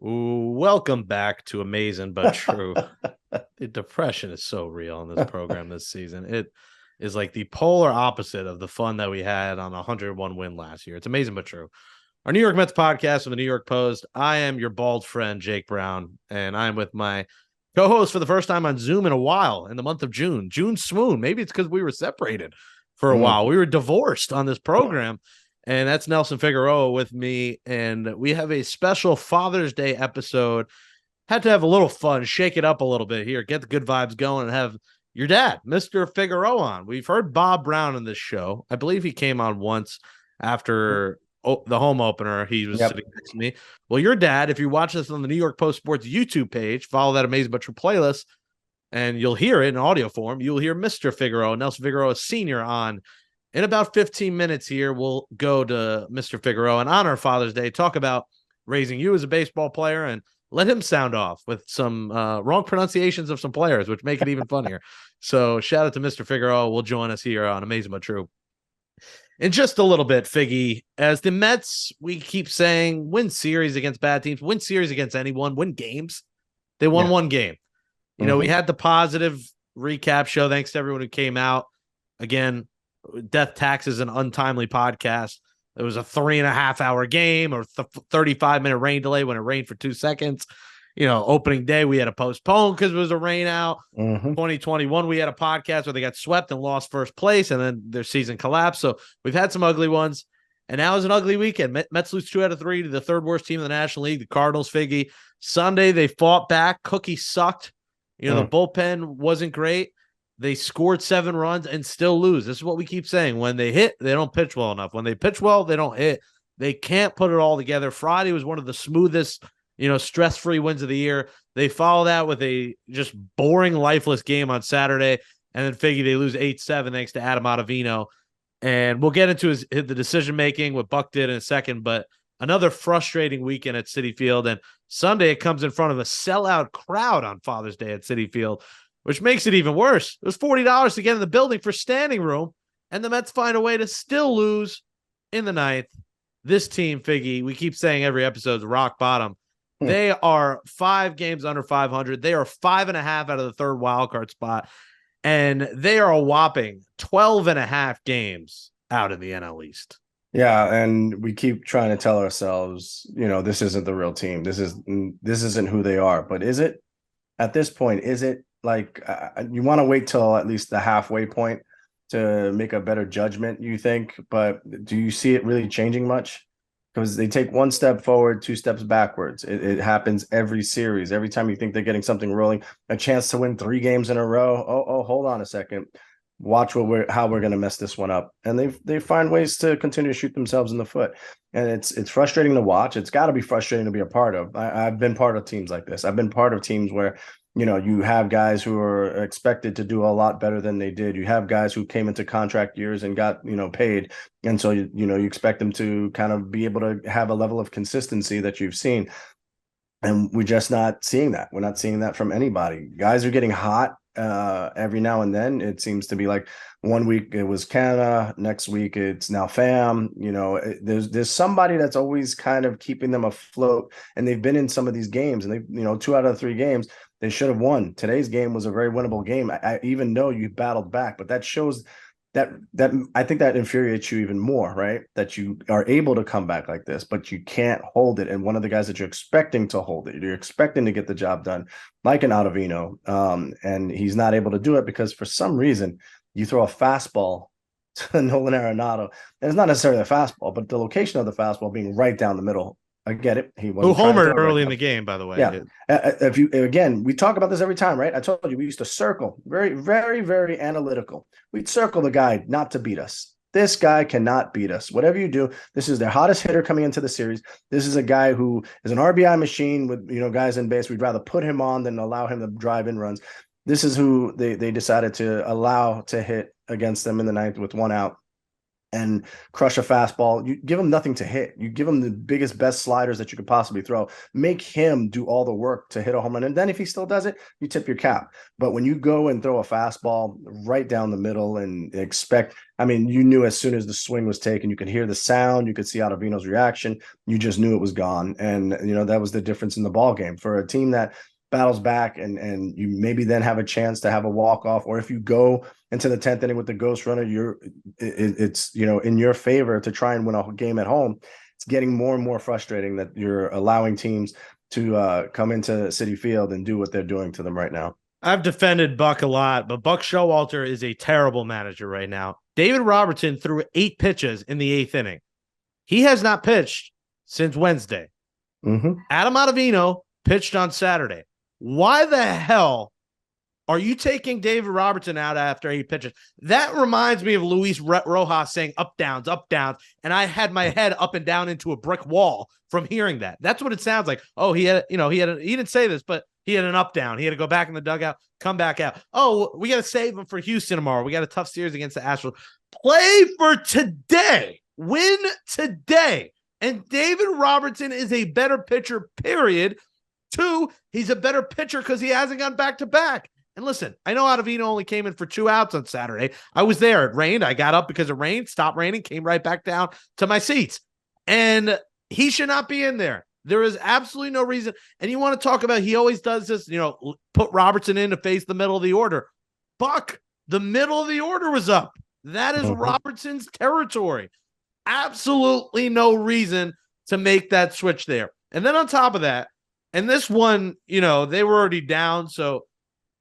Ooh, welcome back to Amazin But True. The depression is so real on this program this season. It is like the polar opposite of the fun that we had on a 101 win last year. It's Amazing But True. Our New York Mets podcast from the New York Post. I am your bald friend, Jake Brown, and I'm with my co-host for the first time on Zoom in a while in the month of June. June swoon. Maybe it's because we were separated for a while. We were divorced on this program. And that's Nelson Figueroa with me. And we have a special Father's Day episode. Had to have a little fun, shake it up a little bit here, get the good vibes going, and have your dad, Mr. Figueroa, on. We've heard Bob Brown in this show. I believe he came on once after the home opener. He was sitting next to me. Well, your dad, if you watch this on the New York Post Sports YouTube page, follow that Amazing But True playlist, and you'll hear it in audio form. You'll hear Mr. Figueroa, Nelson Figueroa Sr. on. In about 15 minutes here, we'll go to Mr. Figueroa and on our Father's Day, talk about raising you as a baseball player and let him sound off with some wrong pronunciations of some players, which make it even funnier. So shout out to Mr. Figueroa. Will join us here on Amazing But True. In just a little bit, Figgy, as the Mets, we keep saying, win series against bad teams, win series against anyone, win games. They won one game. You know, we had the positive recap show. Thanks to everyone who came out. Again, Death Tax is an untimely podcast. It was a 3.5-hour game or 35-minute rain delay when it rained for 2 seconds. You know, opening day, we had to postpone because it was a rain out. 2021, we had a podcast where they got swept and lost first place, and then their season collapsed. So we've had some ugly ones, and now is an ugly weekend. Mets lose 2 out of 3 to the third worst team in the National League, the Cardinals. Figgy. Sunday, they fought back. Cookie sucked. You know, the bullpen wasn't great. They scored 7 runs and still lose. This is what we keep saying. When they hit, they don't pitch well enough. When they pitch well, they don't hit. They can't put it all together. Friday was one of the smoothest, stress-free wins of the year. They follow that with a just boring, lifeless game on Saturday. And then Figgy, they lose 8-7 thanks to Adam Ottavino. And we'll get into the decision-making, what Buck did in a second. But another frustrating weekend at Citi Field. And Sunday, it comes in front of a sellout crowd on Father's Day at Citi Field, which makes it even worse. It was $40 to get in the building for standing room, and the Mets find a way to still lose in the ninth. This team, Figgy, we keep saying every episode, rock bottom. They are 5 games under 500. They are 5.5 out of the third wildcard spot, and they are a whopping 12.5 games out of the NL East. Yeah, and we keep trying to tell ourselves, this isn't the real team. This isn't who they are. But is it? At this point, is it? Like you want to wait till at least the halfway point to make a better judgment, you think? But do you see it really changing much? Because they take 1 step forward, 2 steps backwards. It happens every series. Every time you think they're getting something rolling, a chance to win 3 games in a row. Oh, hold on a second. Watch how we're going to mess this one up. And they find ways to continue to shoot themselves in the foot. And it's frustrating to watch. It's got to be frustrating to be a part of. I've been part of teams like this. I've been part of teams where you have guys who are expected to do a lot better than they did. You have guys who came into contract years and got, paid. And so, you expect them to kind of be able to have a level of consistency that you've seen. And we're just not seeing that. We're not seeing that from anybody. Guys are getting hot every now and then. It seems to be like one week it was Canada, next week it's now Fam. There's somebody that's always kind of keeping them afloat. And they've been in some of these games, and they 2 out of 3 games they should have won. Today's game was a very winnable game. I even know you battled back, but that shows that I think that infuriates you even more, right? That you are able to come back like this, but you can't hold it. And one of the guys that you're expecting to hold it, you're expecting to get the job done, like an Ottavino, and he's not able to do it because for some reason you throw a fastball to Nolan Arenado. And it's not necessarily a fastball, but the location of the fastball being right down the middle. I get it. He who homered early in the game, by the way. Yeah. We talk about this every time, right? I told you we used to circle. Very, very, very analytical. We'd circle the guy not to beat us. This guy cannot beat us. Whatever you do, this is their hottest hitter coming into the series. This is a guy who is an RBI machine with guys in base. We'd rather put him on than allow him to drive in runs. This is who they decided to allow to hit against them in the ninth with 1 out. and crush a fastball. You give him nothing to hit. You give him the biggest, best sliders that you could possibly throw. Make him do all the work to hit a home run. And then if he still does it, you tip your cap. But when you go and throw a fastball right down the middle and expect, I mean, you knew as soon as the swing was taken, you could hear the sound, you could see Ottavino's reaction. You just knew it was gone. And, that was the difference in the ball game for a team that battles back and you maybe then have a chance to have a walk-off, or if you go into the 10th inning with the ghost runner, it's in your favor to try and win a game at home. It's getting more and more frustrating that you're allowing teams to come into Citi Field and do what they're doing to them right now. I've defended Buck a lot, but Buck Showalter is a terrible manager right now. David Robertson threw 8 pitches in the 8th inning. He has not pitched since Wednesday. Adam Ottavino pitched on Saturday. Why the hell are you taking David Robertson out after 8 pitches? That reminds me of Luis Rojas saying up, downs, and I had my head up and down into a brick wall from hearing that. That's what it sounds like. Oh, he didn't say this, but he had an up, down. He had to go back in the dugout, come back out. Oh, we got to save him for Houston tomorrow. We got a tough series against the Astros. Play for today. Win today. And David Robertson is a better pitcher, period. 2, he's a better pitcher because he hasn't gone back-to-back. And listen, I know Ottavino only came in for 2 outs on Saturday. I was there. It rained. I got up because it rained, stopped raining, came right back down to my seats. And he should not be in there. There is absolutely no reason. And you want to talk about, he always does this, put Robertson in to face the middle of the order. Buck, the middle of the order was up. That is Robertson's territory. Absolutely no reason to make that switch there. And then on top of that, and this one, they were already down. So,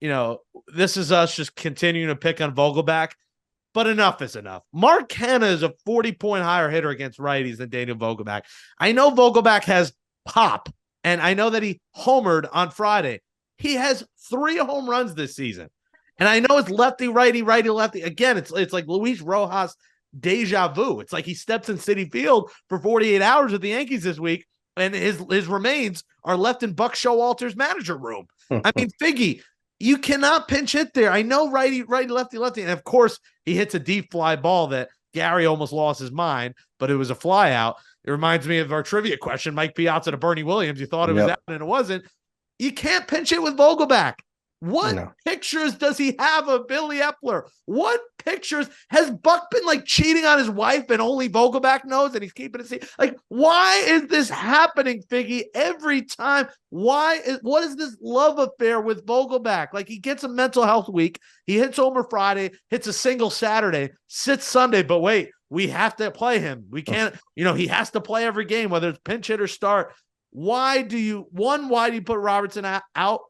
this is us just continuing to pick on Vogelbach. But enough is enough. Mark Hanna is a 40-point higher hitter against righties than Daniel Vogelbach. I know Vogelbach has pop, and I know that he homered on Friday. He has 3 home runs this season. And I know it's lefty, righty, lefty. Again, it's like Luis Rojas deja vu. It's like he steps in Citi Field for 48 hours with the Yankees this week, and his remains are left in Buck Showalter's manager room. I mean, Figgie, you cannot pinch hit there. I know righty, lefty. And of course, he hits a deep fly ball that Gary almost lost his mind, but it was a fly out. It reminds me of our trivia question. Mike Piazza to Bernie Williams. You thought it was out and it wasn't. You can't pinch it with Vogelbach. What pictures does he have of Billy Eppler? What pictures has Buck been like cheating on his wife and only Vogelbach knows and he's keeping it secret? Like, why is this happening, Figgy, every time? What is this love affair with Vogelbach? Like, he gets a mental health week. He hits homer Friday, hits a single Saturday, sits Sunday, but wait, we have to play him. We can't, he has to play every game, whether it's pinch hit or start. Why do you put Robertson out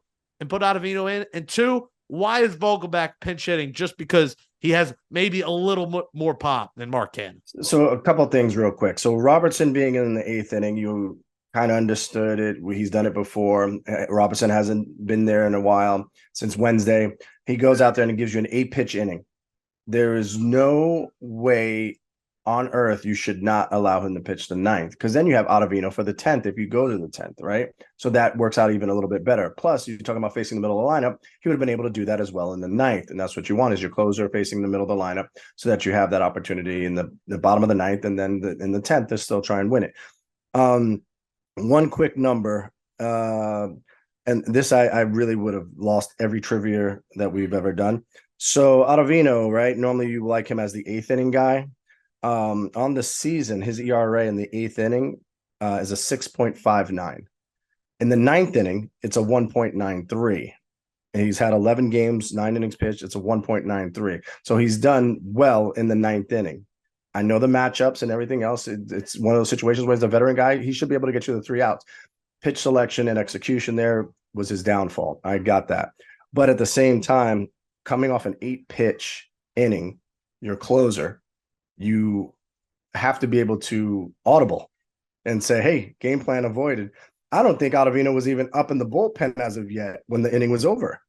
and put Ottavino in? And 2, why is Vogelbach pinch hitting just because he has maybe a little more pop than Mark can? So a couple of things real quick. So Robertson being in the 8th inning, you kind of understood it. He's done it before. Robertson hasn't been there in a while, since Wednesday. He goes out there and he gives you an 8-pitch inning. There is no way on earth you should not allow him to pitch the 9th, because then you have Ottavino for the 10th if you go to the 10th, right? So that works out even a little bit better. Plus, you're talking about facing the middle of the lineup. He would have been able to do that as well in the 9th, and that's what you want, is your closer facing the middle of the lineup, so that you have that opportunity in the bottom of the 9th, and then in the 10th to still try and win it. One quick number, and this I really would have lost every trivia that we've ever done. So Ottavino, right? Normally you like him as the 8th inning guy. On the season, his ERA in the 8th inning is a 6.59. In the 9th inning, it's a 1.93. And he's had 11 games, 9 innings pitched. It's a 1.93. So he's done well in the 9th inning. I know the matchups and everything else. It's one of those situations where he's a veteran guy. He should be able to get you the 3 outs. Pitch selection and execution there was his downfall. I got that. But at the same time, coming off an 8-pitch inning, your closer, you have to be able to audible and say, hey, game plan avoided. I don't think Ottavino was even up in the bullpen as of yet when the inning was over.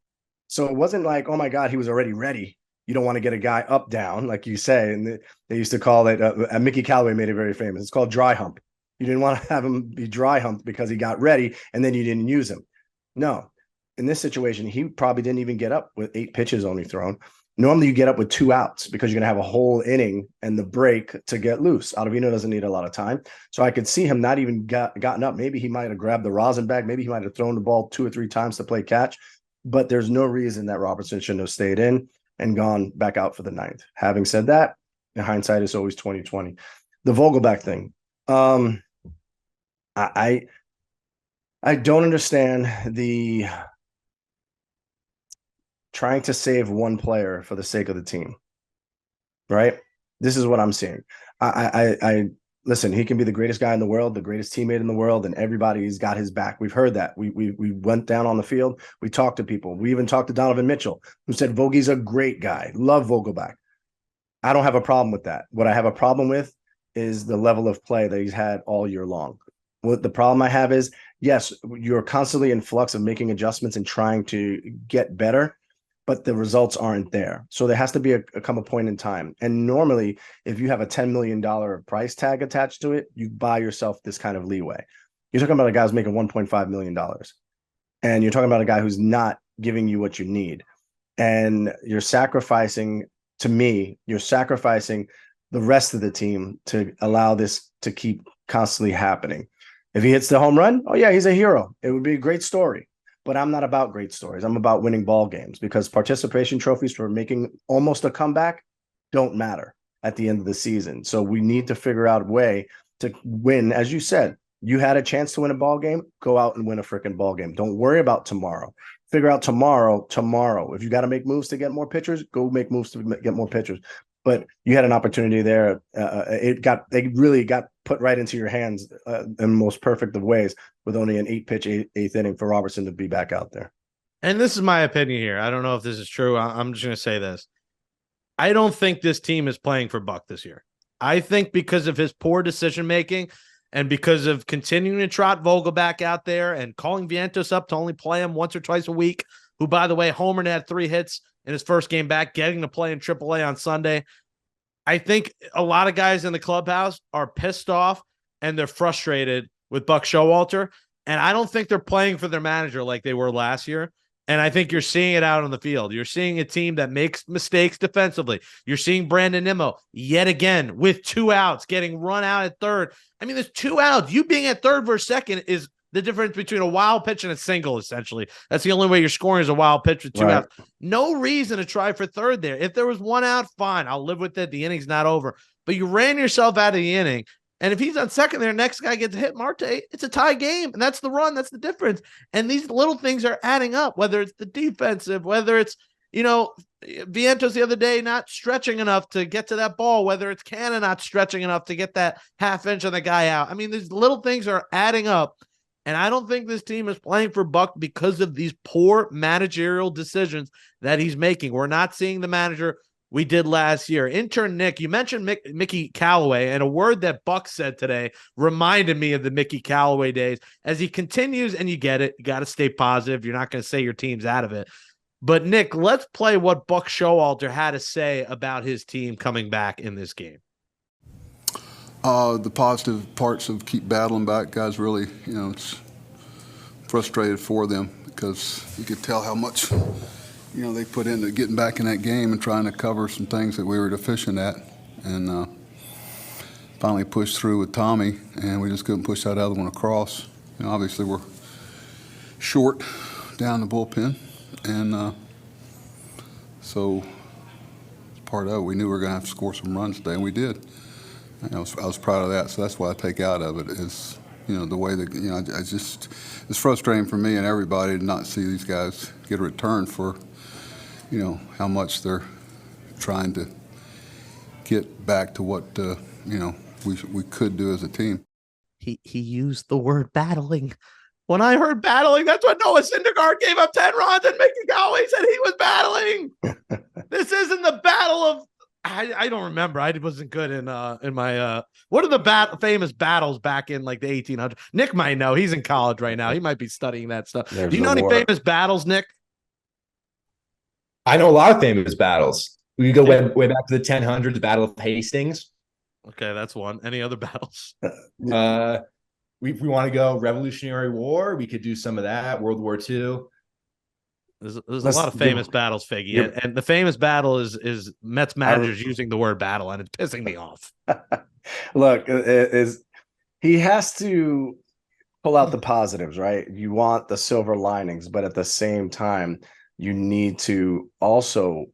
So it wasn't like, oh my God, he was already ready. You don't want to get a guy up, down, like you say. And they used to call it, Mickey Callaway made it very famous. It's called dry hump. You didn't want to have him be dry humped because he got ready and then you didn't use him. No, in this situation, he probably didn't even get up with 8 pitches only thrown. Normally you get up with 2 outs because you're going to have a whole inning and the break to get loose. Ottavino doesn't need a lot of time. So I could see him not even gotten up. Maybe he might have grabbed the rosin bag. Maybe he might have thrown the ball 2 or 3 times to play catch. But there's no reason that Robertson shouldn't have stayed in and gone back out for the 9th. Having said that, in hindsight, it's always 2020. The Vogelbach thing. I don't understand the trying to save one player for the sake of the team, right? This is what I'm seeing. I listen, he can be the greatest guy in the world, the greatest teammate in the world, and everybody's got his back. We've heard that. We went down on the field. We talked to people. We even talked to Donovan Mitchell, who said Vogie's a great guy. Love Vogelbach. I don't have a problem with that. What I have a problem with is the level of play that he's had all year long. What the problem I have is, yes, you're constantly in flux of making adjustments and trying to get better, but the results aren't there. So there has to be come a point in time. And normally, if you have a $10 million price tag attached to it, you buy yourself this kind of leeway. You're talking about a guy who's making $1.5 million. And you're talking about a guy who's not giving you what you need. And you're sacrificing, to me, you're sacrificing the rest of the team to allow this to keep constantly happening. If he hits the home run, oh yeah, he's a hero. It would be a great story. But I'm not about great stories. I'm about winning ball games, because participation trophies for making almost a comeback don't matter at the end of the season. So we need to figure out a way to win. As you said, you had a chance to win a ball game, go out and win a freaking ball game. Don't worry about tomorrow. Figure out tomorrow. If you got to make moves to get more pitchers, go make moves to get more pitchers. But you had an opportunity there. It really got put right into your hands in the most perfect of ways, with only an 8-pitch eighth inning for Robertson to be back out there. And this is my opinion here. I don't know if this is true. I'm just going to say this. I don't think this team is playing for Buck this year. I think because of his poor decision-making and because of continuing to trot Vogelbach out there and calling Vientos up to only play him once or twice a week, who, by the way, homered, had 3 hits in his first game back, getting to play in AAA on Sunday. I think a lot of guys in the clubhouse are pissed off and they're frustrated with Buck Showalter. And I don't think they're playing for their manager like they were last year. And I think you're seeing it out on the field. You're seeing a team that makes mistakes defensively. You're seeing Brandon Nimmo yet again with 2 outs, getting run out at third. I mean, there's 2 outs. You being at third versus second is the difference between a wild pitch and a single, essentially. That's the only way you're scoring is a wild pitch with 2 outs. No reason to try for third there. If there was 1 out, fine. I'll live with it. The inning's not over. But you ran yourself out of the inning. And if he's on second there, next guy gets hit Marte, it's a tie game. And that's the run. That's the difference. And these little things are adding up, whether it's the defensive, whether it's, Vientos the other day not stretching enough to get to that ball, whether it's Cannon not stretching enough to get that half inch on the guy out. I mean, these little things are adding up. And I don't think this team is playing for Buck because of these poor managerial decisions that he's making. We're not seeing the manager we did last year. Intern Nick, you mentioned Mickey Callaway, and a word that Buck said today reminded me of the Mickey Callaway days. As he continues, and you get it, you got to stay positive. You're not going to say your team's out of it. But Nick, let's play what Buck Showalter had to say about his team coming back in this game. The positive parts of keep battling back, guys really, it's frustrated for them because you could tell how much, they put into getting back in that game and trying to cover some things that we were deficient at. And finally pushed through with Tommy, and we just couldn't push that other one across. Obviously we're short down the bullpen, and so part of it, we knew we were going to have to score some runs today, and we did. I was proud of that, so that's what I take out of it is, the way that, it's frustrating for me and everybody to not see these guys get a return for, how much they're trying to get back to what, we could do as a team. He used the word battling. When I heard battling, that's what Noah Syndergaard gave up 10 runs, and Mickey Callaway said he was battling. This isn't the battle of, I don't remember. I wasn't good in my what are the famous battles back in like the 1800s? Nick might know. He's in college right now. He might be studying that stuff. Do you know any famous battles, Nick? I know a lot of famous battles. We go way back to the 1000s, the Battle of Hastings. Okay, that's one. Any other battles? We want to go Revolutionary War, we could do some of that. World War II. There's a lot of famous battles, Figgy, and the famous battle is Mets managers using the word battle, and it's pissing me off. Look, he has to pull out the positives, right? You want the silver linings, but at the same time, you need to also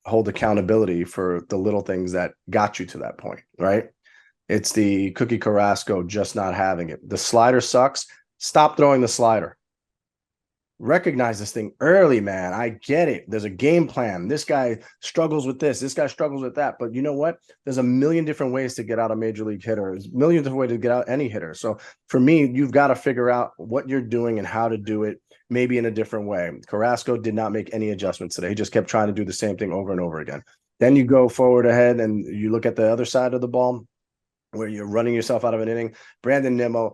hold accountability for the little things that got you to that point, right? It's the Cookie Carrasco just not having it. The slider sucks. Stop throwing the slider. Recognize this thing early, man. I get it. There's a game plan. This guy struggles with this. This guy struggles with that. But you know what? There's a million different ways to get out a major league hitter. There's a million different ways to get out any hitter. So for me, you've got to figure out what you're doing and how to do it, maybe in a different way. Carrasco did not make any adjustments today. He just kept trying to do the same thing over and over again. Then you go forward ahead and you look at the other side of the ball where you're running yourself out of an inning. Brandon Nimmo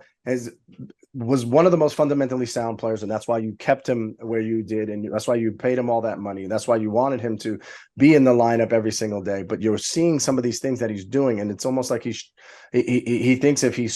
was one of the most fundamentally sound players, and that's why you kept him where you did, and that's why you paid him all that money. That's why you wanted him to be in the lineup every single day. But you're seeing some of these things that he's doing, and it's almost like he thinks if he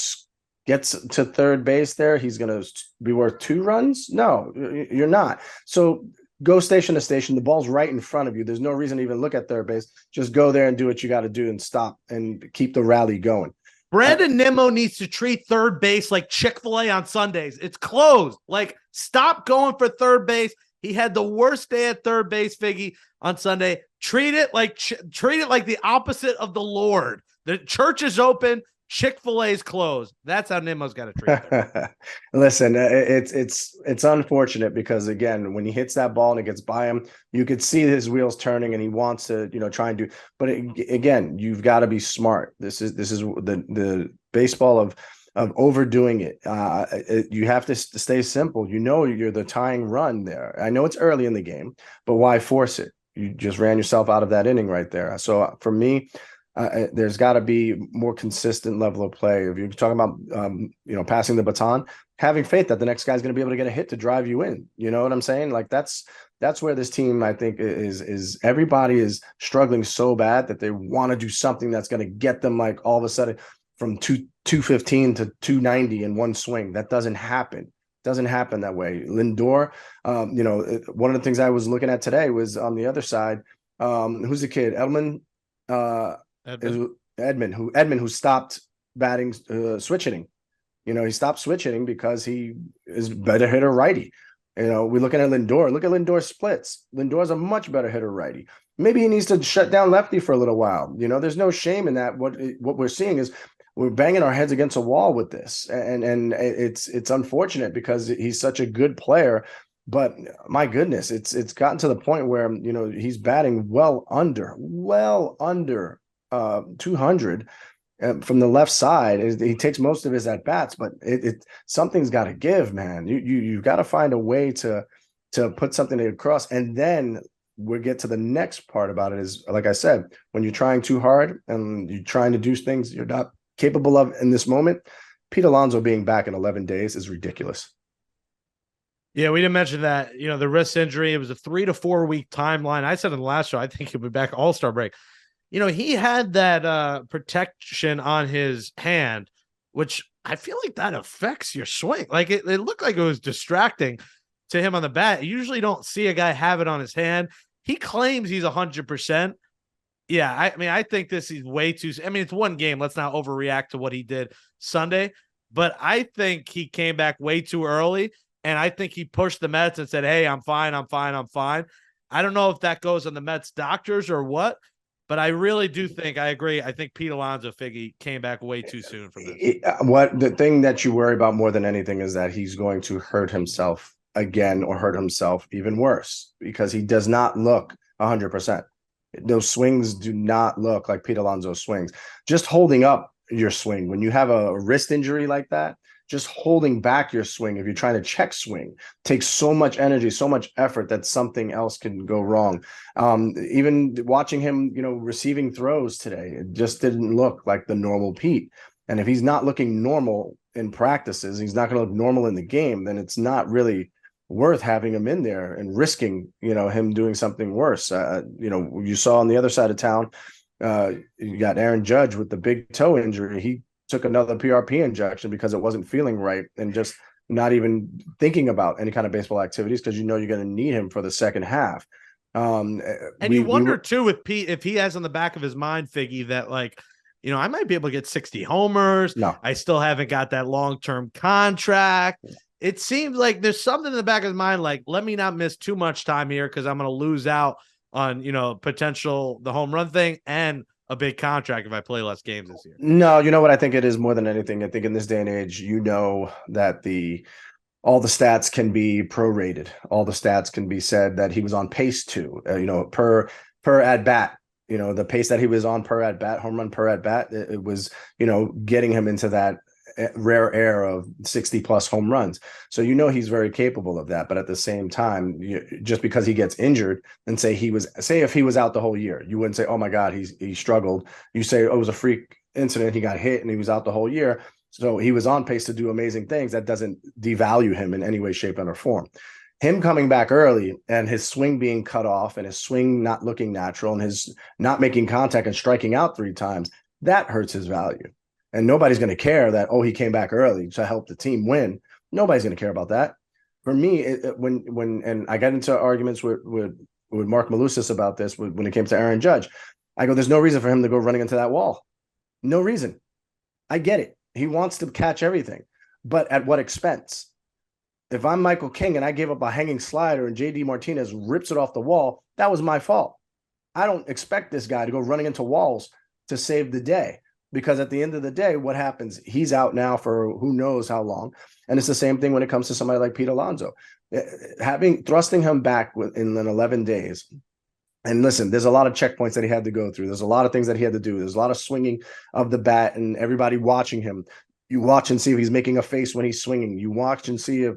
gets to third base there, he's going to be worth 2 runs. No, you're not. So go station to station. The ball's right in front of you. There's no reason to even look at third base. Just go there and do what you got to do and stop and keep the rally going. Brandon Nimmo needs to treat third base like Chick-fil-A on Sundays. It's closed. Like, stop going for third base. He had the worst day at third base, Figgy, on Sunday. Treat it like the opposite of the Lord. The church is open. Chick-fil-A is closed. That's how Nimmo's got to treat it. Listen, it's unfortunate because, again, when he hits that ball and it gets by him, you could see his wheels turning and he wants to, try and do. But again, you've got to be smart. This is the baseball of overdoing it. You have to stay simple. You're the tying run there. I know it's early in the game, but why force it? You just ran yourself out of that inning right there. So for me, there's got to be more consistent level of play. If you're talking about, passing the baton, having faith that the next guy's going to be able to get a hit to drive you in. You know what I'm saying? Like that's where this team, I think, is everybody is struggling so bad that they want to do something that's going to get them like all of a sudden from 215 to 290 in one swing. That doesn't happen. Doesn't happen that way. Lindor, one of the things I was looking at today was on the other side. Who's the kid? Edmund, who stopped batting, switch hitting. He stopped switch hitting because he is better hitter righty. We're looking at Lindor. Look at Lindor's splits. Lindor's a much better hitter righty. Maybe he needs to shut down lefty for a little while. There's no shame in that. What we're seeing is we're banging our heads against a wall with this, and it's unfortunate because he's such a good player. But my goodness, it's gotten to the point where he's batting well under 200 from the left side. He takes most of his at bats, but something's got to give, man. You've got to find a way to put something across, and then we'll get to the next part about it. Is, like I said, when you're trying too hard and you're trying to do things you're not capable of in this moment. Pete Alonso being back in 11 days is ridiculous. Yeah, we didn't mention that. The wrist injury, it was a 3 to 4 week timeline. I said in the last show, I think he'll be back All-Star break. He had that protection on his hand, which I feel like that affects your swing. Like it looked like it was distracting to him on the bat. You usually don't see a guy have it on his hand. He claims he's 100%. Yeah, I think this is way too. It's one game. Let's not overreact to what he did Sunday. But I think he came back way too early, and I think he pushed the Mets and said, "Hey, I'm fine. I don't know if that goes on the Mets doctors or what, but I really do think I agree. I think Pete Alonso Figgy came back way too soon from this. What the thing that you worry about more than anything is that he's going to hurt himself again or hurt himself even worse because he does not look 100%. Those swings do not look like Pete Alonso swings. Just holding up your swing when you have a wrist injury like that, just holding back your swing if you're trying to check swing takes so much energy, so much effort that something else can go wrong. Even watching him, receiving throws today, it just didn't look like the normal Pete. And if he's not looking normal in practices, he's not going to look normal in the game, then it's not really worth having him in there and risking, him doing something worse. You saw on the other side of town, you got Aaron Judge with the big toe injury. He took another PRP injection because it wasn't feeling right and just not even thinking about any kind of baseball activities because you know you're going to need him for the second half. And you wonder too with Pete if he has on the back of his mind, Figgy, that like, I might be able to get 60 homers. No, I still haven't got that long-term contract. It seems like there's something in the back of his mind, like, let me not miss too much time here because I'm going to lose out on, potential the home run thing and a big contract if I play less games this year. No, you know what I think it is more than anything. I think in this day and age, that all the stats can be prorated. All the stats can be said that he was on pace to, per at bat. The pace that he was on per at bat, home run per at bat, it was, getting him into that rare air of 60 plus home runs. So, he's very capable of that. But at the same time, just because he gets injured and say if he was out the whole year, you wouldn't say, oh my God, he struggled. You say, oh, it was a freak incident. He got hit and he was out the whole year. So he was on pace to do amazing things. That doesn't devalue him in any way, shape, or form. Him coming back early and his swing being cut off and his swing not looking natural and his not making contact and striking out 3 times, that hurts his value. And nobody's going to care that, oh, he came back early to help the team win. Nobody's going to care about that. For me, when I got into arguments with Mark Malusis about this when it came to Aaron Judge, I go, there's no reason for him to go running into that wall. No reason. I get it. He wants to catch everything, but at what expense? If I'm Michael King and I gave up a hanging slider and JD Martinez rips it off the wall, that was my fault. I don't expect this guy to go running into walls to save the day, because at the end of the day, what happens? He's out now for who knows how long. And it's the same thing when it comes to somebody like Pete Alonso. Thrusting him back in 11 days. And listen, there's a lot of checkpoints that he had to go through. There's a lot of things that he had to do. There's a lot of swinging of the bat and everybody watching him. You watch and see if he's making a face when he's swinging. You watch and see if,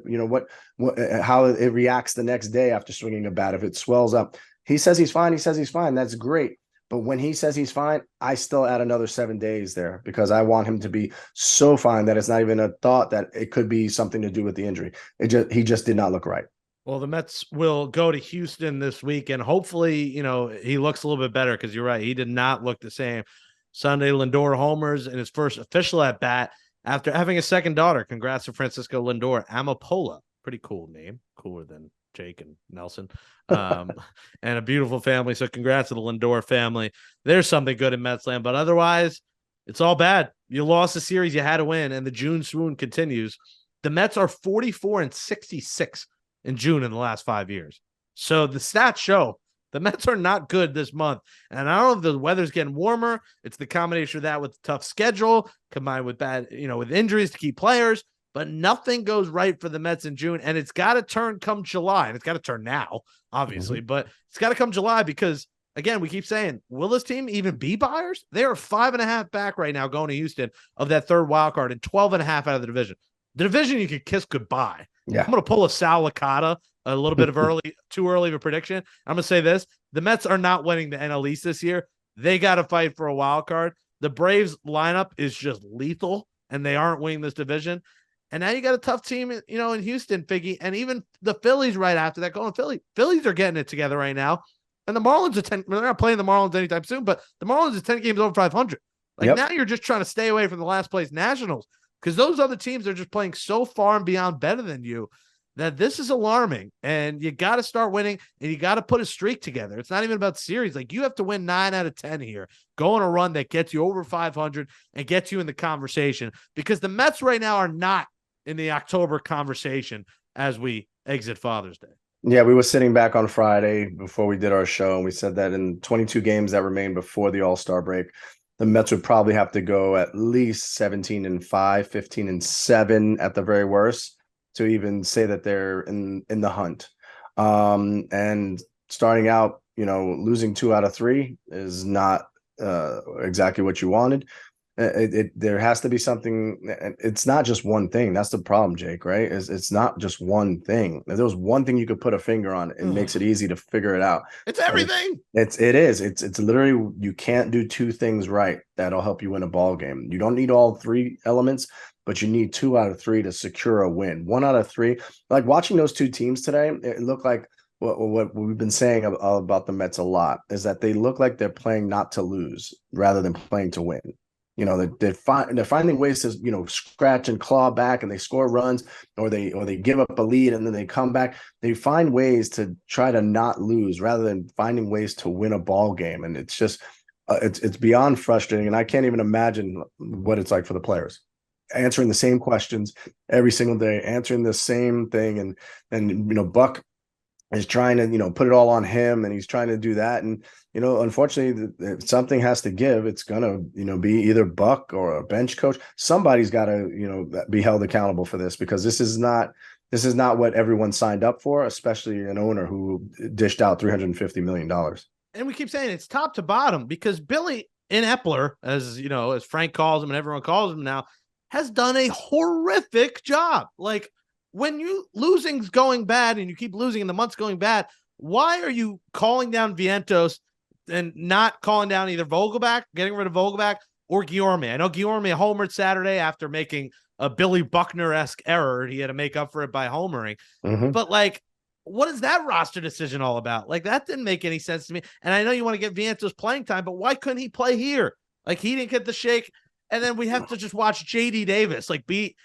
how it reacts the next day after swinging a bat, if it swells up. He says he's fine. He says he's fine. That's great. But when he says he's fine, I still add another 7 days there because I want him to be so fine that it's not even a thought that it could be something to do with the injury. He just did not look right. Well, the Mets will go to Houston this week, and hopefully, he looks a little bit better because you're right. He did not look the same. Sunday, Lindor homers in his first official at-bat after having a second daughter. Congrats to Francisco Lindor. Amapola, pretty cool name, cooler than Jake and Nelson, and a beautiful family. So congrats to the Lindor family. There's something good in Mets land, but otherwise, it's all bad. You lost the series you had to win, and the June swoon continues. The Mets are 44-66 in June in the last 5 years. So the stats show the Mets are not good this month. And I don't know if the weather's getting warmer. It's the combination of that with the tough schedule combined with bad, with injuries to key players, but nothing goes right for the Mets in June. And it's got to turn come July, and it's got to turn now, obviously, but it's got to come July because, again, we keep saying, will this team even be buyers? They are 5.5 back right now going to Houston of that third wild card and 12.5 out of the division. The division you could kiss goodbye. Yeah. I'm going to pull a Sal Licata, a little bit of too early of a prediction. I'm going to say this. The Mets are not winning the NL East this year. They got to fight for a wild card. The Braves lineup is just lethal, and they aren't winning this division. And now you got a tough team, in Houston, Figgy, and even the Phillies right after that going Philly. Phillies are getting it together right now. And the Marlins they're not playing the Marlins anytime soon, but the Marlins are 10 games over 500. Now you're just trying to stay away from the last place Nationals, because those other teams are just playing so far and beyond better than you that this is alarming. And you got to start winning, and you got to put a streak together. It's not even about series. You have to win 9 out of 10 here. Go on a run that gets you over 500 and gets you in the conversation, because the Mets right now are not in the October conversation as we exit Father's Day. Yeah, we were sitting back on Friday before we did our show, and we said that in 22 games that remain before the All-Star break, the Mets would probably have to go at least 17-5, 15-7 at the very worst to even say that they're in the hunt. And starting out, losing 2 out of 3 is not exactly what you wanted. There has to be something. It's not just one thing. That's the problem, Jake, right? It's not just one thing. If there was one thing you could put a finger on, it makes it easy to figure it out. It's everything. It is. It's literally, you can't do 2 things right that'll help you win a ball game. You don't need all 3 elements, but you need 2 out of 3 to secure a win. 1 out of 3, like watching those 2 teams today, it looked like what we've been saying about the Mets a lot is that they look like they're playing not to lose rather than playing to win. You know, they're finding ways to, you know, scratch and claw back, and they score runs, or they give up a lead and then they come back. They find ways to try to not lose rather than finding ways to win a ball game. And it's just it's beyond frustrating. And I can't even imagine what it's like for the players, answering the same questions every single day, answering the same thing. And you know, Buck is trying to, you know, put it all on him, and he's trying to do that. And, you know, unfortunately, if something has to give, it's going to, you know, be either Buck or a bench coach. Somebody's got to, you know, be held accountable for this, because this is not what everyone signed up for, especially an owner who dished out $350 million. And we keep saying it's top to bottom, because Billy Eppler, as you know, as Frank calls him and everyone calls him now, has done a horrific job. Like, when you losing's going bad and you keep losing and the month's going bad, why are you calling down Vientos and not calling down either Vogelbach, getting rid of Vogelbach, or Guillorme? I know Guillorme homered Saturday after making a Billy Buckner-esque error. He had to make up for it by homering. Mm-hmm. But, like, what is that roster decision all about? Like, that didn't make any sense to me. And I know you want to get Vientos playing time, but why couldn't he play here? Like, he didn't get the shake. And then we have to just watch J.D. Davis, like, be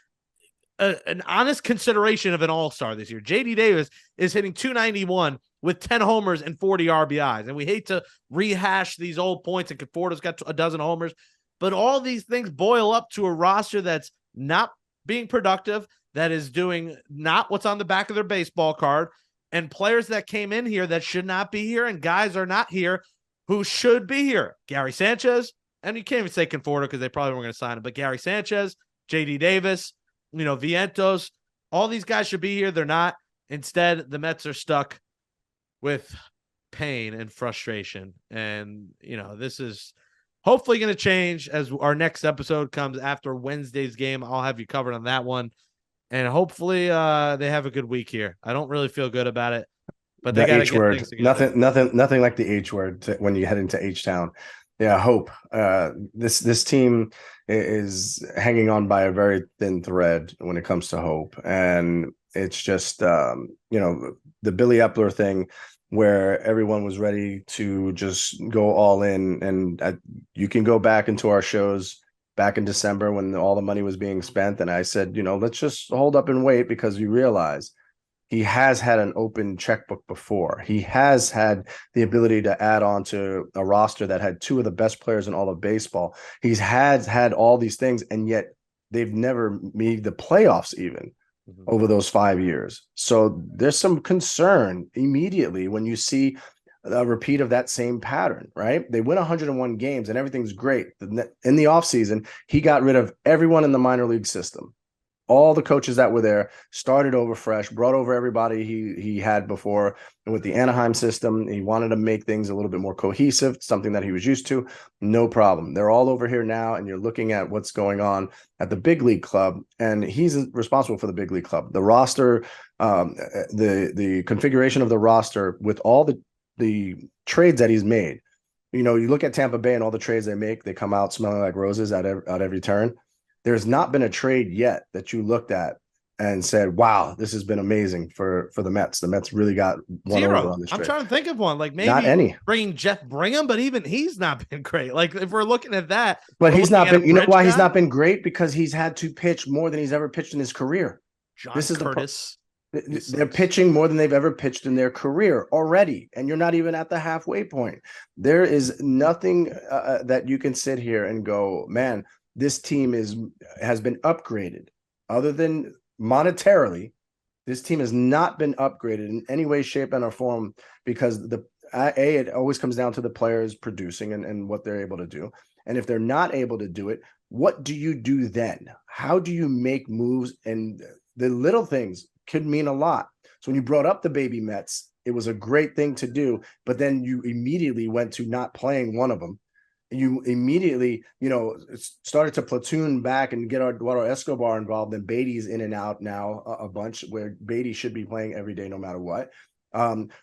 an honest consideration of an all-star this year. J.D. Davis is hitting .291 with 10 homers and 40 RBIs. And we hate to rehash these old points, and Conforto's got a dozen homers, but all these things boil up to a roster that's not being productive, that is doing not what's on the back of their baseball card, and players that came in here that should not be here, and guys are not here who should be here. Gary Sanchez, and you can't even say Conforto because they probably weren't going to sign him, but Gary Sanchez, J.D. Davis, you know, Vientos, all these guys should be here. They're not. Instead, the Mets are stuck with pain and frustration. And, you know, this is hopefully going to change as our next episode comes after Wednesday's game. I'll have you covered on that one. And hopefully they have a good week here. I don't really feel good about it, but they got to get things together. Nothing like the H word when you head into H-Town. Yeah, hope. This team is hanging on by a very thin thread when it comes to hope, and it's just you know, the Billy Eppler thing, where everyone was ready to just go all in. And you can go back into our shows back in December when all the money was being spent, and I said, you know, let's just hold up and wait, because you realize he has had an open checkbook before. He has had the ability to add on to a roster that had two of the best players in all of baseball. He's had all these things, and yet they've never made the playoffs even over those 5 years. So there's some concern immediately when you see a repeat of that same pattern, right? They win 101 games and everything's great. In the offseason, he got rid of everyone in the minor league system. All the coaches that were there, started over fresh, brought over everybody he had before. And with the Anaheim system, he wanted to make things a little bit more cohesive, something that he was used to. No problem. They're all over here now, and you're looking at what's going on at the big league club, and he's responsible for the big league club. The roster, the configuration of the roster with all the trades that he's made. You know, you look at Tampa Bay and all the trades they make, they come out smelling like roses at every turn. There's not been a trade yet that you looked at and said, wow, this has been amazing for the Mets. The Mets really got one over on this trade. I'm trying to think of one, like maybe not any. Bringing Jeff Brigham, but even he's not been great. Like, if we're looking at that. But he's not been, you know why he's not been great? Because he's had to pitch more than he's ever pitched in his career. John Curtis. They're pitching more than they've ever pitched in their career already, and you're not even at the halfway point. There is nothing that you can sit here and go, man, this team has been upgraded. Other than monetarily, this team has not been upgraded in any way, shape, and or form, because it always comes down to the players producing and what they're able to do. And if they're not able to do it, what do you do then? How do you make moves? And the little things could mean a lot. So when you brought up the baby Mets, it was a great thing to do, but then you immediately went to not playing one of them. You immediately, you know, started to platoon back and get Eduardo Escobar involved. And Beatty's in and out now a bunch, where Beatty should be playing every day, no matter what.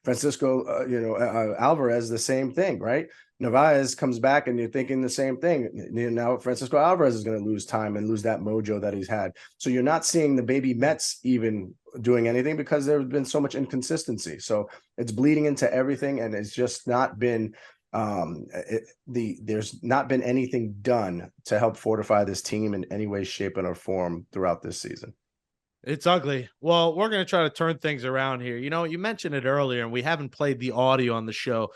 Francisco, Alvarez, the same thing, right? Narvaez comes back and you're thinking the same thing. Now Francisco Alvarez is going to lose time and lose that mojo that he's had. So you're not seeing the baby Mets even doing anything, because there's been so much inconsistency. So it's bleeding into everything, and it's just not been There's not been anything done to help fortify this team in any way, shape, or form throughout this season. It's ugly. Well, we're going to try to turn things around here. You know, you mentioned it earlier, and we haven't played the audio on the show.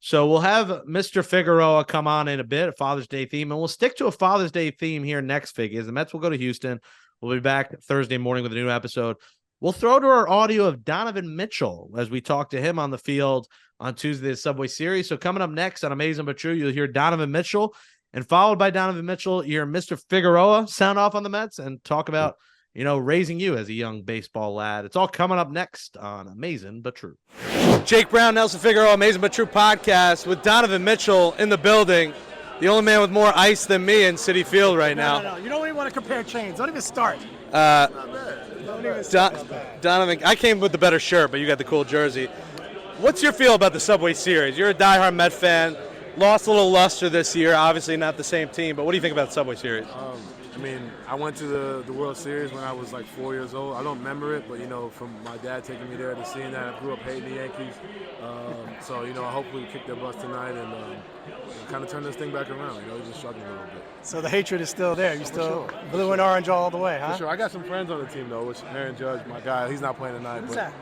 So we'll have Mr. Figueroa come on in a bit, a Father's Day theme, and we'll stick to a Father's Day theme here next, Figgy. As the Mets will go to Houston. We'll be back Thursday morning with a new episode. We'll throw to our audio of Donovan Mitchell as we talk to him on the field on Tuesday, the Subway Series. So coming up next on Amazin But True, you'll hear Donovan Mitchell, and followed by Donovan Mitchell, you hear Mr. Figueroa sound off on the Mets and talk about, you know, raising you as a young baseball lad. It's all coming up next on Amazin But True. Jake Brown, Nelson Figueroa, Amazin But True podcast with Donovan Mitchell in the building. The only man with more ice than me in Citi Field right now. No. You don't even want to compare chains. Don't even start. Donovan, I came with the better shirt, but you got the cool jersey. What's your feel about the Subway Series? You're a diehard Met fan. Lost a little luster this year. Obviously not the same team, but what do you think about the Subway Series? I mean, I went to the World Series when I was like 4 years old. I don't remember it, but, you know, from my dad taking me there to seeing that, I grew up hating the Yankees. So, you know, hopefully we kick their butts tonight and kind of turn this thing back around. You know, we're just struggling a little bit. So the hatred is still there. You still blue and orange all the way, huh? For sure. I got some friends on the team, though, which Aaron Judge, my guy, he's not playing tonight. Who's that?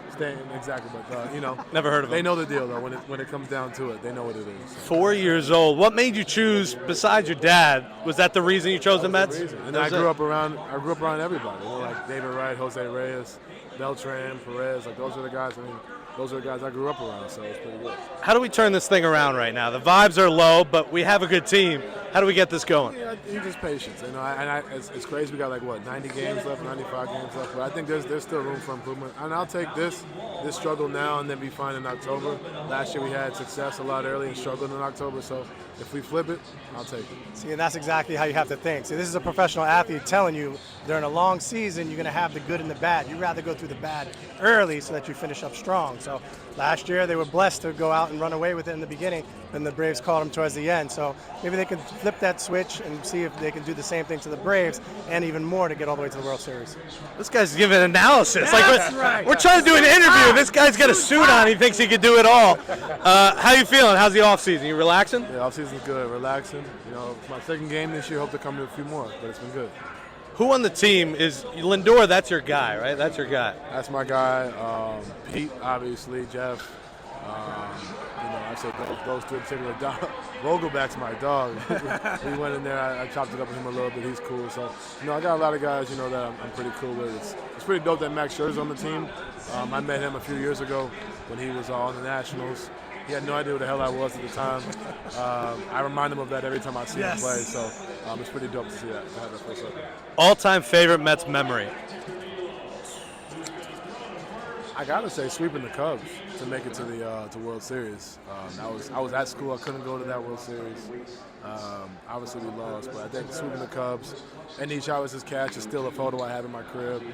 Exactly, but, you know. Never heard of him. They know the deal, though. When it comes down to it, they know what it is. 4 years old. What made you choose, besides your dad, was that the reason you chose the Mets? And I grew up around everybody. You know, like David Wright, Jose Reyes, Beltran, Perez. Like, those are the guys. I mean, those are the guys I grew up around, so it's pretty good. How do we turn this thing around right now? The vibes are low, but we have a good team. How do we get this going? Yeah, I think just patience. You know, it's crazy. We got like 90 games left, 95 games left, but I think there's still room for improvement. And I'll take this struggle now and then be fine in October. Last year we had success a lot early and struggled in October, so if we flip it, I'll take it. See, and that's exactly how you have to think. See, this is a professional athlete telling you during a long season you're going to have the good and the bad. You'd rather go through the bad early so that you finish up strong. So last year they were blessed to go out and run away with it in the beginning, then the Braves caught them towards the end. So maybe they can flip that switch and see if they can do the same thing to the Braves and even more to get all the way to the World Series. This guy's giving analysis. That's right. We're trying to do an interview. This guy's got a suit on. He thinks he can do it all. How you feeling? How's the offseason? You relaxing? Yeah, offseason's good. Relaxing. You know, it's my second game this year. Hope to come to a few more, but it's been good. Who on the team is Lindor? That's your guy, right? That's your guy. That's my guy. Pete, obviously. Jeff. You know, I said those two in particular. Vogelbach's my dog. We went in there. I chopped it up with him a little bit. He's cool. So, you know, I got a lot of guys, you know, that I'm pretty cool with. It's pretty dope that Max Scherzer's on the team. I met him a few years ago when he was on the Nationals. He had no idea who the hell I was at the time. I remind him of that every time I see him play. So it's pretty dope to see that. To have that first look. All-time favorite Mets memory? I gotta say, sweeping the Cubs to make it to the World Series. I was at school. I couldn't go to that World Series. Obviously, we lost, but I think sweeping the Cubs. Andy Chavez's catch is still a photo I have in my crib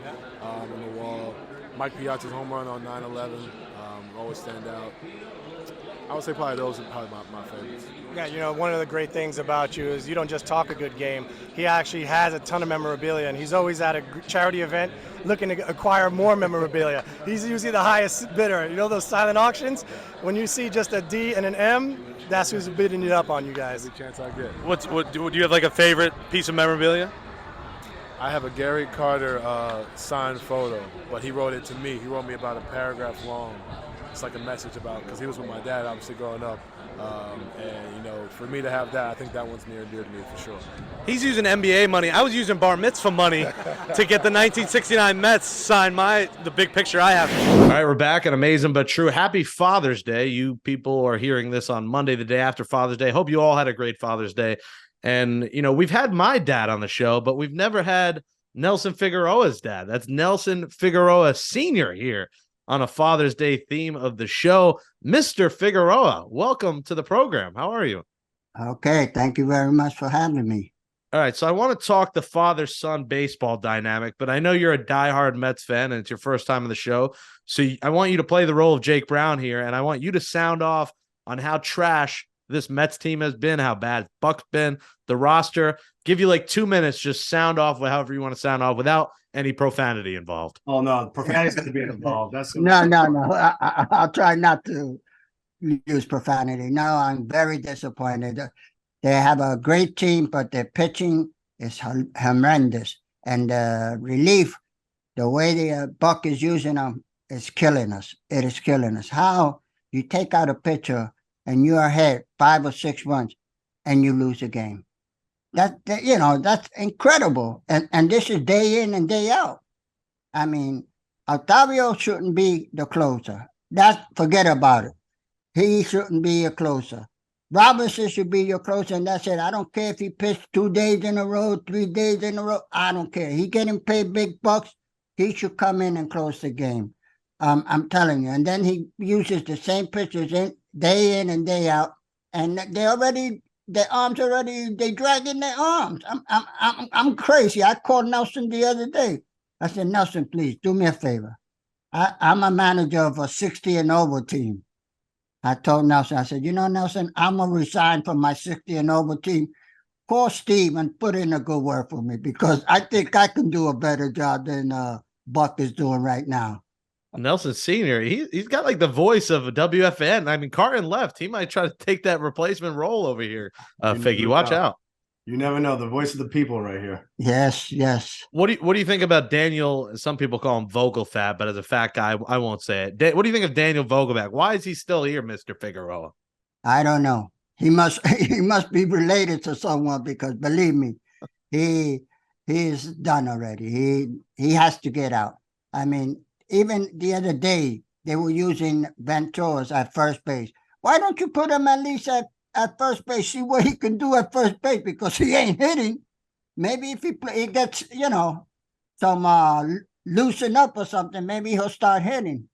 on the wall. Mike Piazza's home run on 9/11 always stand out. I would say probably those are probably my favorites. Yeah, you know, one of the great things about you is you don't just talk a good game. He actually has a ton of memorabilia, and he's always at a charity event looking to acquire more memorabilia. He's usually the highest bidder. You know those silent auctions? When you see just a D and an M, that's who's bidding it up on you guys. Every chance I get. What do you have, like a favorite piece of memorabilia? I have a Gary Carter signed photo, but he wrote it to me. He wrote me about a paragraph long. It's like a message about, because he was with my dad, obviously, growing up. And, you know, for me to have that, I think that one's near and dear to me for sure. He's using NBA money. I was using bar mitzvah money to get the 1969 Mets sign the big picture I have. All right, we're back at Amazin But True. Happy Father's Day. You people are hearing this on Monday, the day after Father's Day. Hope you all had a great Father's Day. And, you know, we've had my dad on the show, but we've never had Nelson Figueroa's dad. That's Nelson Figueroa Sr. here on a Father's Day theme of the show. Mr. Figueroa, welcome to the program. How are you? Okay, thank you very much for having me. All right, so I want to talk the father-son baseball dynamic, but I know you're a diehard Mets fan and it's your first time on the show. So I want you to play the role of Jake Brown here, and I want you to sound off on how trash this Mets team has been, how bad Buck's been, the roster. Give you like 2 minutes, just sound off however you want to sound off without any profanity involved. Oh no, profanity's going to be involved. That's No. I'll try not to use profanity. No, I'm very disappointed. They have a great team, but their pitching is horrendous. And the relief, the way the Buck is using them, is killing us. It is killing us. How you take out a pitcher and you're ahead 5 or 6 runs and you lose a game? That's incredible. And this is day in and day out. I mean, Ottavino shouldn't be the closer. Forget about it. He shouldn't be a closer. Robertson should be your closer, and that's it. I don't care if he pitched 2 days in a row, 3 days in a row. I don't care. He getting paid big bucks. He should come in and close the game. I'm telling you. And then he uses the same pitchers day in and day out, and their arms already, they dragging their arms. I'm crazy. I called Nelson the other day. I said, Nelson, please do me a favor. I'm a manager of a 60 and over team. I told Nelson, I said, Nelson, I'm going to resign from my 60 and over team. Call Steve and put in a good word for me, because I think I can do a better job than Buck is doing right now. Nelson Sr., he's got like the voice of a WFN. I mean, Carton left. He might try to take that replacement role over here. Figgy, watch out. You never know. The voice of the people right here. Yes, yes. What do you think about Daniel? Some people call him Vogelfat, but as a fat guy, I won't say it. What do you think of Daniel Vogelbach? Why is he still here, Mr. Figueroa? I don't know. He must be related to someone, because believe me, he's done already. He has to get out. I mean, even the other day they were using Venturas at first base. Why don't you put him at least at first base? See what he can do at first base, because he ain't hitting. Maybe if he gets some loosen up or something, maybe he'll start hitting.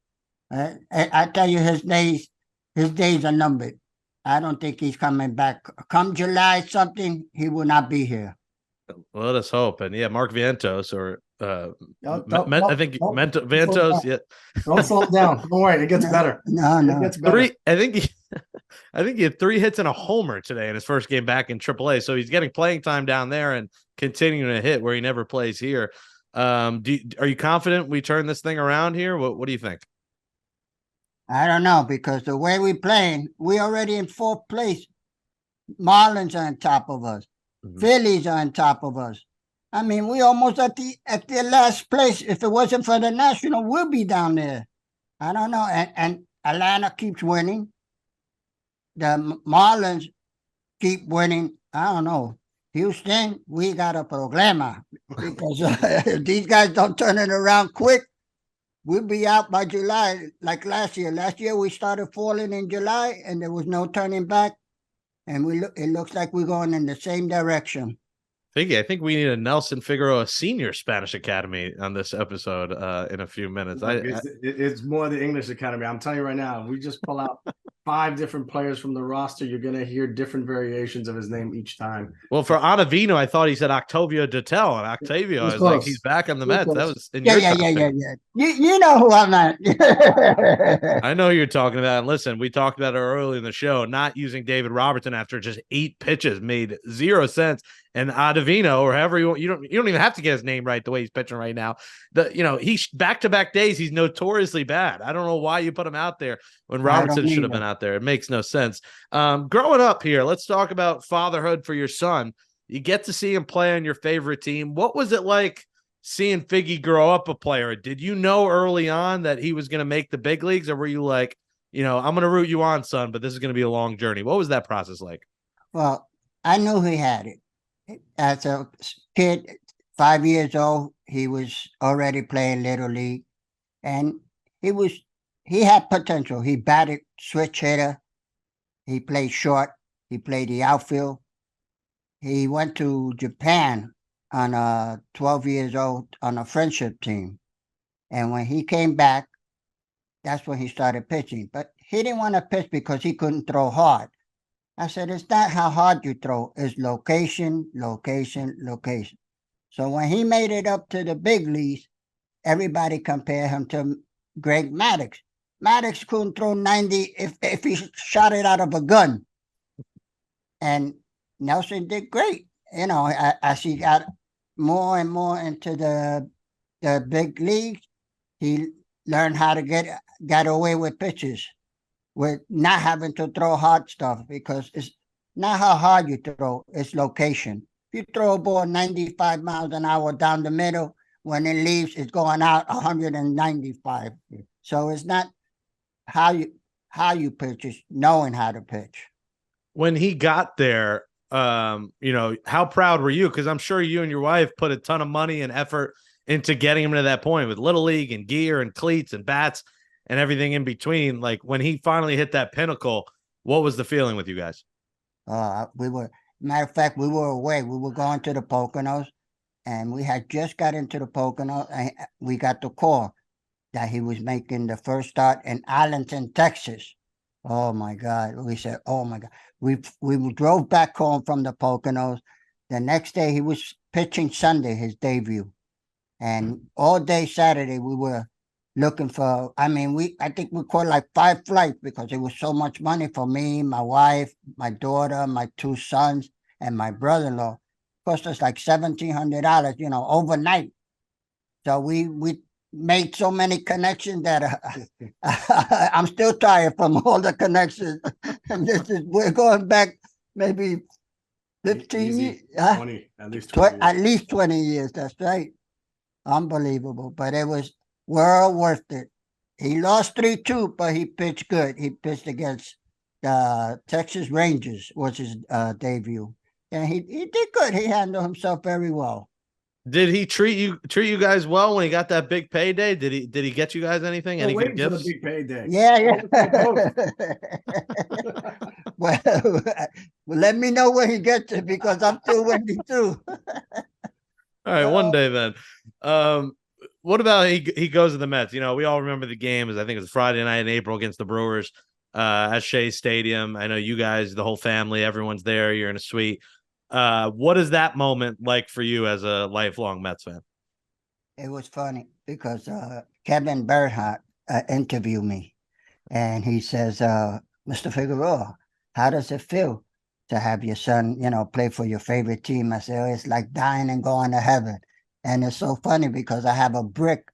I tell you, his days are numbered. I don't think he's coming back. Come July something, he will not be here. Let us hope. And yeah, Mark Vientos or I think Vientos. Yeah, don't slow it down. Don't worry, it gets better. No, It gets better. I think he had 3 hits and a homer today in his first game back in AAA. So he's getting playing time down there and continuing to hit where he never plays here. Are you confident we turn this thing around here? What do you think? I don't know, because the way we're playing, we're already in 4th place. Marlins are on top of us. Mm-hmm. Phillies are on top of us. I mean, we almost at the last place. If it wasn't for the National, we'll be down there. I don't know. And Atlanta keeps winning. The Marlins keep winning. I don't know. Houston, we got a problema, because if these guys don't turn it around quick, we'll be out by July, like last year. Last year, we started falling in July, and there was no turning back. And it looks like we're going in the same direction. Figgy, I think we need a Nelson Figueroa Sr. Spanish Academy on this episode in a few minutes. It's more the English Academy. I'm telling you right now, if we just pull out 5 different players from the roster, you're going to hear different variations of his name each time. Well, for Ottavino, I thought he said Octavio Dotel, and Octavio, I was like, he's back on the Mets. That was in your yeah. You know who I'm at. I know who you're talking about. And listen, we talked about it early in the show. Not using David Robertson after just 8 pitches made 0 sense. And Ottavino, or however you don't even have to get his name right the way he's pitching right now. He's back-to-back days. He's notoriously bad. I don't know why you put him out there when Robertson should have been out there. It makes no sense. Growing up here, let's talk about fatherhood for your son. You get to see him play on your favorite team. What was it like seeing Figgy grow up a player? Did you know early on that he was going to make the big leagues, or were you like, I'm going to root you on, son, but this is going to be a long journey? What was that process like? Well, I knew he had it. As a kid, 5 years old, he was already playing Little League, and he had potential. He batted switch hitter. He played short. He played the outfield. He went to Japan on 12 years old on a friendship team. And when he came back, that's when he started pitching. But he didn't want to pitch because he couldn't throw hard. I said, it's not how hard you throw. It's location, location, location. So when he made it up to the big leagues, everybody compared him to Greg Maddux. Maddux couldn't throw 90 if he shot it out of a gun. And Nelson did great. As he got more and more into the big leagues, he learned how to get away with pitches. with not having to throw hard stuff, because it's not how hard you throw, it's location. If you throw a ball 95 miles an hour down the middle, when it leaves, it's going out 195. So it's not how you pitch, it's knowing how to pitch. When he got there, how proud were you? Because I'm sure you and your wife put a ton of money and effort into getting him to that point with Little League and gear and cleats and bats and everything in between. Like, when he finally hit that pinnacle, what was the feeling with you guys? Matter of fact, we were away. We were going to the Poconos, and we had just got into the Poconos, and we got the call that he was making the first start in Arlington, Texas. Oh my God. We said, oh my God. We drove back home from the Poconos. The next day he was pitching Sunday, his debut. And all day Saturday we were looking for, I think we caught like 5 flights because it was so much money for me, my wife, my daughter, my 2 sons, and my brother-in-law. It cost us like $1,700, overnight. So we made so many connections that I'm still tired from all the connections. And we're going back maybe 15 years. 20, at least 20 years. At least 20 years, that's right. Unbelievable, but it was well worth it. He lost 3-2, but he pitched good. He pitched against the Texas Rangers, was his debut. And he did good. He handled himself very well. Did he treat you guys well when he got that big payday? Did he get you guys anything? Any good gifts? The big payday. Yeah. Well, let me know when he gets it, because I'm still waiting too. All right, one day then. What about he goes to the Mets? We all remember the game. I think it was Friday night in April against the Brewers at Shea Stadium. I know you guys, the whole family, everyone's there. You're in a suite. What is that moment like for you as a lifelong Mets fan? It was funny because Kevin Bernhardt interviewed me, and he says, Mr. Figueroa, how does it feel to have your son, play for your favorite team? I said, it's like dying and going to heaven. And it's so funny because I have a brick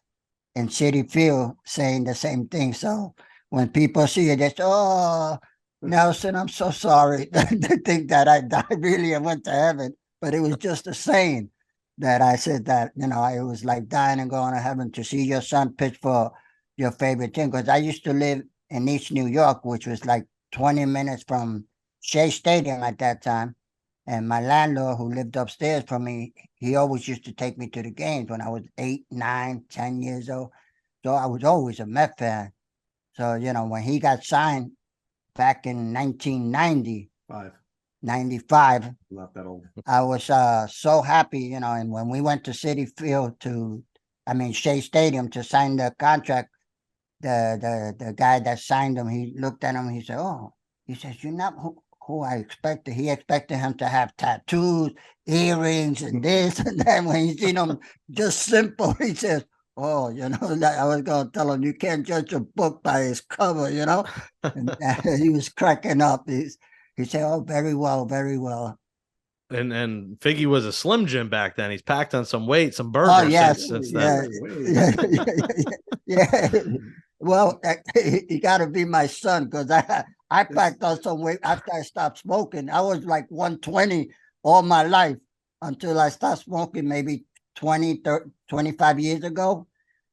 in Citi Field saying the same thing. So when people see it, they say, oh, Nelson, I'm so sorry. They think that I died really and went to heaven. But it was just a saying that I said that, it was like dying and going to heaven to see your son pitch for your favorite team. Because I used to live in East New York, which was like 20 minutes from Shea Stadium at that time. And my landlord, who lived upstairs from me, he always used to take me to the games when I was 8, 9, 10 years old. So I was always a Met fan. So, when he got signed back in 1995, Not that old. I was so happy, and when we went to Citi Field Shea Stadium to sign the contract, the guy that signed him, he looked at him, he said, oh, he says, you're not who I expected. He expected him to have tattoos, earrings, and this and that. When he seen him just simple, he says, oh, I was going to tell him, you can't judge a book by its cover, And he was cracking up. He said, oh, very well, very well. And Figgy was a Slim Jim back then. He's packed on some weight, some burgers. Oh, yes. Since then. Yeah. Well, he got to be my son, because I packed on some weight after I stopped smoking. I was like 120 all my life until I stopped smoking maybe 20, 30, 25 years ago.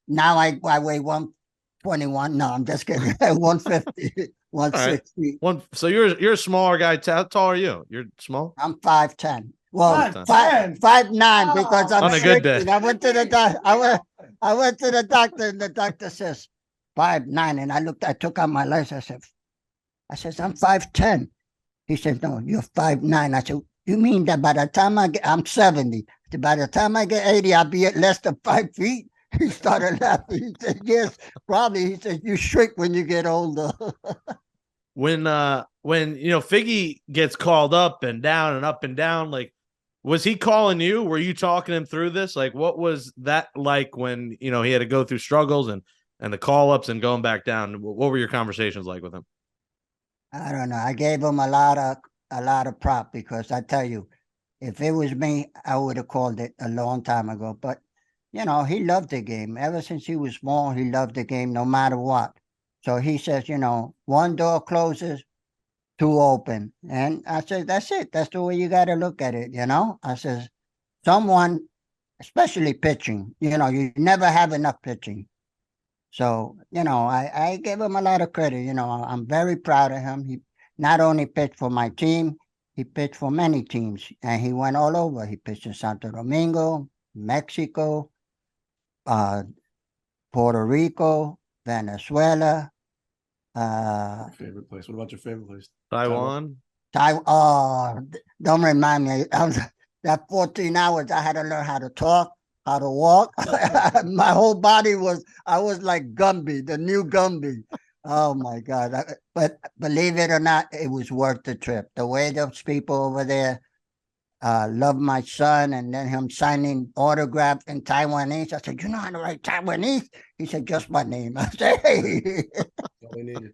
Now I weigh 121. No, I'm just kidding. 150, 160. Right. So you're a smaller guy. How tall are you? You're small? I'm 5'10". Well, 5'10". 5'9", because I'm on a good day. I went to the doctor. I went to the doctor, and the doctor says 5'9", and I took out my license. I said, I'm 5'10". He said, no, you're 5'9". I said, you mean that by the time I'm 70, by the time I get 80, I'll be at less than 5 feet? He started laughing. He said, yes, probably. He said, you shrink when you get older. When Figgy gets called up and down, like, was he calling you? Were you talking him through this? Like, what was that like when, he had to go through struggles and the call-ups and going back down? What were your conversations like with him? I don't know. I gave him a lot of prop, because I tell you, if it was me, I would have called it a long time ago. But, he loved the game. Ever since he was small, he loved the game no matter what. So he says, one door closes, two open. And I said, that's it. That's the way you got to look at it, I says, someone, especially pitching, you never have enough pitching. So, I give him a lot of credit. I'm very proud of him. He not only pitched for my team, he pitched for many teams, and he went all over. He pitched in Santo Domingo, Mexico, Puerto Rico, Venezuela. Favorite place? What about your favorite place? Taiwan. Don't remind me. That 14 hours, I had to learn how to talk, how to walk. My whole body I was like Gumby, the new Gumby. Oh my God. But believe it or not, it was worth the trip. The way those people over there love my son, and then him signing autograph in Taiwanese. I said, you know how to write Taiwanese? He said, just my name. I said, hey. All we needed.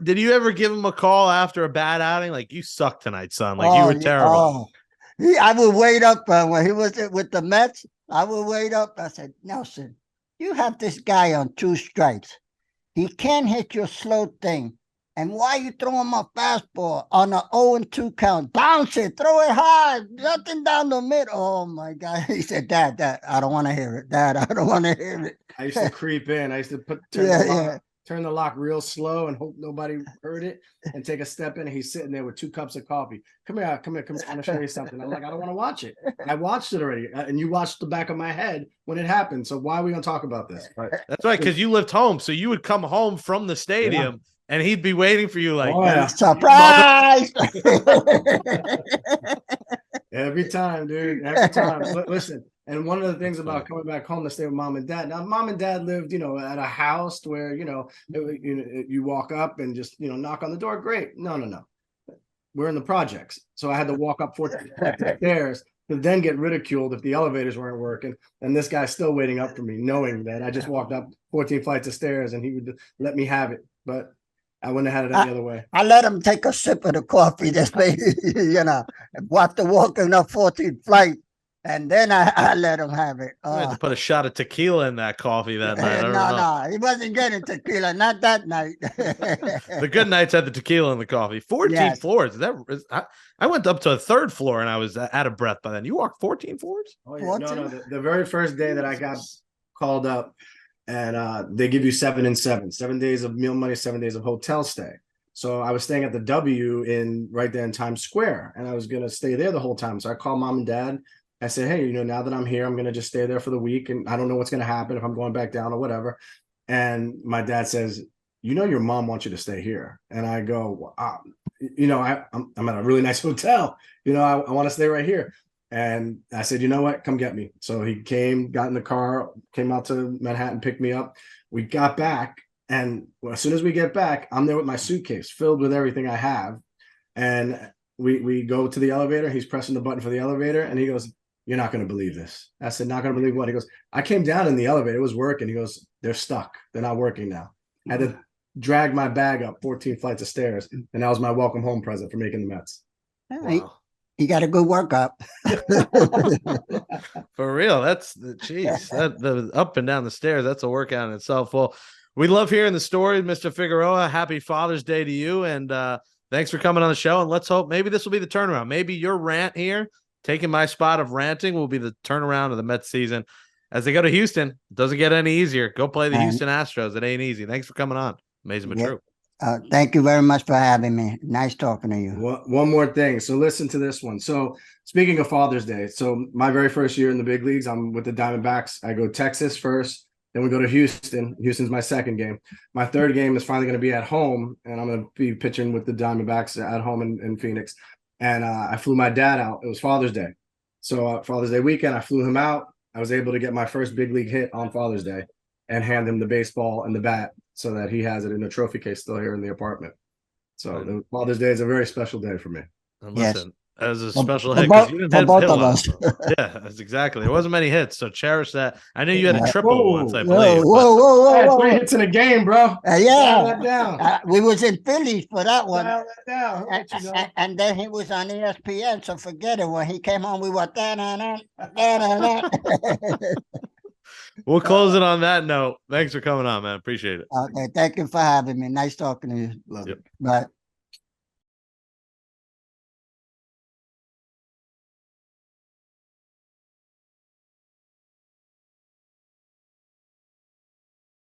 Did you ever give him a call after a bad outing? Like, you sucked tonight, son. Like, you were terrible. I would wait up when he was with the Mets. I would wait up. I said, Nelson, you have this guy on 2 strikes. He can't hit your slow thing. And why you throw him a fastball on an 0-2 count? Bounce it, throw it high, nothing down the middle. Oh my God. He said, Dad, I don't want to hear it. Dad, I don't want to hear it. I used to creep in. I used to turn the lock real slow and hope nobody heard it, and take a step in, and he's sitting there with 2 cups of coffee. Come here. I'm gonna show you something. I'm like, I don't want to watch it. I watched it already, and you watched the back of my head when it happened. So why are we gonna talk about this? Right. That's right, because you lived home, so you would come home from the stadium, and he'd be waiting for you like, surprise! Every time, dude. Every time. Listen. And one of the things about coming back home to stay with mom and dad. Now, mom and dad lived, at a house where, you walk up and just, knock on the door. Great. No. We're in the projects. So I had to walk up 14 stairs to then get ridiculed if the elevators weren't working. And this guy's still waiting up for me, knowing that I just walked up 14 flights of stairs and he would let me have it. But I wouldn't have had it any other way. I let him take a sip of the coffee that's made, after walking up 14 flights. And then I let him have it. I had to put a shot of tequila in that coffee that night. No, he wasn't getting tequila, not that night. The good nights had the tequila in the coffee. 14 floors. I went up to a 3rd floor and I was out of breath by then. You walked 14 floors? Oh, yeah. No. The very first day that I got called up, and they give you 7 and 7 days of meal money, 7 days of hotel stay. So I was staying at the W right there in Times Square, and I was going to stay there the whole time. So I called mom and dad. I said, hey, now that I'm here, I'm going to just stay there for the week. And I don't know what's going to happen if I'm going back down or whatever. And my dad says, your mom wants you to stay here. And I go, I'm at a really nice hotel. I want to stay right here. And I said, you know what? Come get me. So he came, got in the car, came out to Manhattan, picked me up. We got back. And as soon as we get back, I'm there with my suitcase filled with everything I have. And we go to the elevator. He's pressing the button for the elevator. And he goes, you're not going to believe this. I said, not going to believe what? He goes, I came down in the elevator. It was working. He goes, they're stuck. They're not working now. I had to drag my bag up 14 flights of stairs. And that was my welcome home present for making the Mets. Wow. He got a good workout. For real. That's the up and down the stairs. That's a workout in itself. Well, we love hearing the story, Mr. Figueroa. Happy Father's Day to you. And thanks for coming on the show. And let's hope maybe this will be the turnaround. Maybe your rant here, taking my spot of ranting, will be the turnaround of the Mets season. As they go to Houston, it doesn't get any easier. Go play the Houston Astros. It ain't easy. Thanks for coming on. Amazing but true. Thank you very much for having me. Nice talking to you. One more thing. So listen to this one. So speaking of Father's Day, so my very first year in the big leagues, I'm with the Diamondbacks. I go Texas first. Then we go to Houston. Houston's my second game. My third game is finally going to be at home, and I'm going to be pitching with the Diamondbacks at home in Phoenix. And I flew my dad out. It was Father's Day. So Father's Day weekend, I flew him out. I was able to get my first big league hit on Father's Day and hand him the baseball and the bat so that he has it in a trophy case still here in the apartment. So Father's Day is a very special day for me. And listen, as a special hit, because you didn't hit both of us. Yeah, that's exactly. There wasn't many hits, so cherish that. I knew you had a triple once, I believe. Whoa. 3 hits in a game, bro. That down. We was in Philly for that one. And then he was on ESPN, so forget it. When he came home, we were We'll close it on that note. Thanks for coming on, man. Appreciate it. Okay, thank you for having me. Nice talking to you. Love Yep. it. Bye.